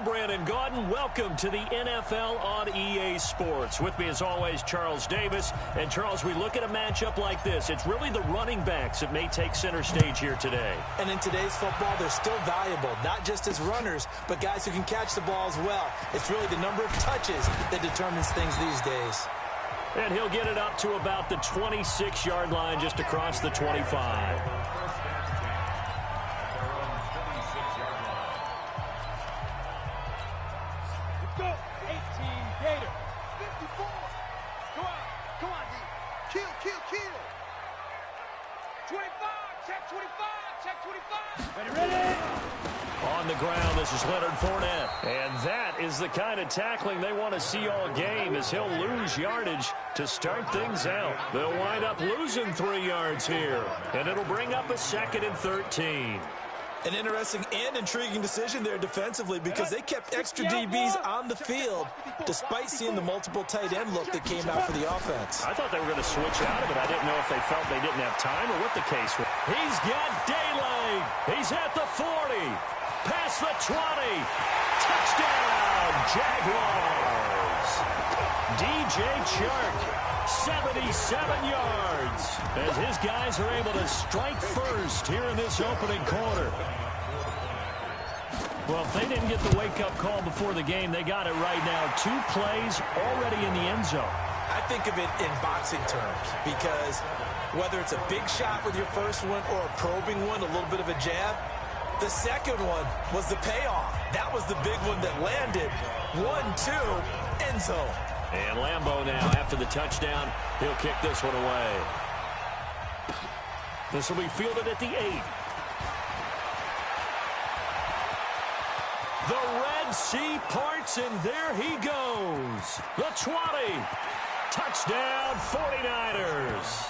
I'm Brandon Gaudin. Welcome to the NFL on EA Sports. With me, as always, Charles Davis. And, Charles, we look at a matchup like this. It's really the running backs that may take center stage here today. And in today's football, they're still valuable, not just as runners, but guys who can catch the ball as well. It's really the number of touches that determines things these days. And he'll get it up to about the 26-yard line, just across the 25. On the ground, this is Leonard Fournette. And that is the kind of tackling they want to see all game, as he'll lose yardage to start things out. They'll wind up losing 3 yards here, and it'll bring up a 2nd and 13. An interesting and intriguing decision there defensively, because they kept extra DBs on the field despite seeing the multiple tight end look that came out for the offense. I thought they were going to switch out of it. I didn't know if they felt they didn't have time or what the case was. He's got daylight. He's at the 40. Past the 20. Touchdown, Jaguars. DJ Chark, 77 yards, as his guys are able to strike first here in this opening quarter. Well, if they didn't get the wake-up call before the game, they got it right now. 2 plays already in the end zone. I think of it in boxing terms, because whether it's a big shot with your first one or a probing one, a little bit of a jab, the second one was the payoff. That was the big one that landed. 1-2, end zone. And Lambeau now, after the touchdown, he'll kick this one away. This will be fielded at the 8. The Red Sea parts, and there he goes. The 20. Touchdown, 49ers.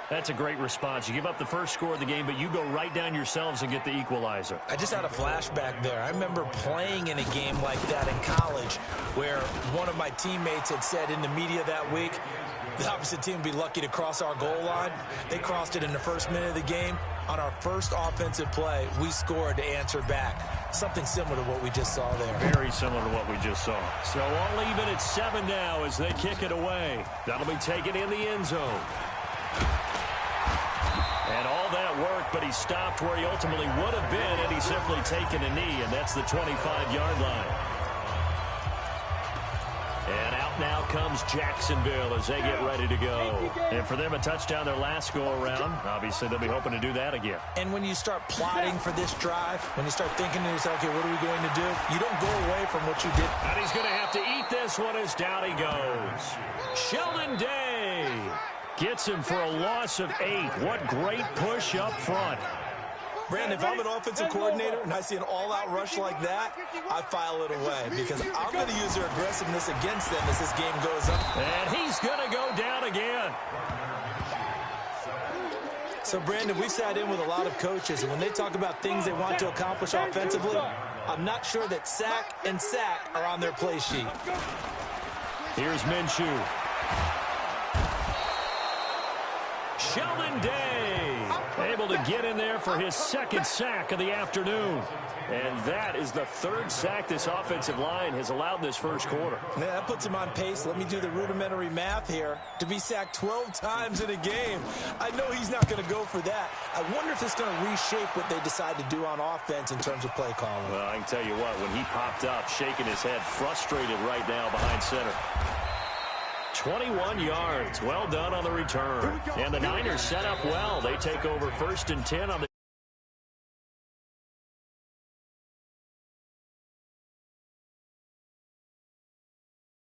That's a great response. You give up the first score of the game, but you go right down yourselves and get the equalizer. I just had a flashback there. I remember playing in a game like that in college, where one of my teammates had said in the media that week, the opposite team would be lucky to cross our goal line. They crossed it in the first minute of the game. On our first offensive play, we scored to answer back. Something similar to what we just saw there. Very similar to what we just saw. So all even at 7 now as they kick it away. That'll be taken in the end zone. And all that work, but he stopped where he ultimately would have been had he simply taken a knee, and that's the 25-yard line. And out now comes Jacksonville as they get ready to go. And for them, a touchdown their last go-around. Obviously, they'll be hoping to do that again. And when you start plotting for this drive, when you start thinking to yourself, okay, what are we going to do? You don't go away from what you did. And he's going to have to eat this one as down he goes. Sheldon Day gets him for a loss of 8. What great push up front. Brandon, if I'm an offensive coordinator and I see an all-out rush like that, I file it away, because I'm going to use their aggressiveness against them as this game goes on. And he's going to go down again. So, Brandon, we've sat in with a lot of coaches, and when they talk about things they want to accomplish offensively, I'm not sure that sack and sack are on their play sheet. Here's Minshew. Sheldon Day able to get in there for his 2nd sack of the afternoon. And that is the 3rd sack this offensive line has allowed this first quarter. Man, that puts him on pace. Let me do the rudimentary math here. To be sacked 12 times in a game, I know he's not going to go for that. I wonder if it's going to reshape what they decide to do on offense in terms of play calling. Well, I can tell you what, when he popped up, shaking his head, frustrated right now behind center. 21 yards. Well done on the return. And the Niners set up well. They take over 1st and 10 on the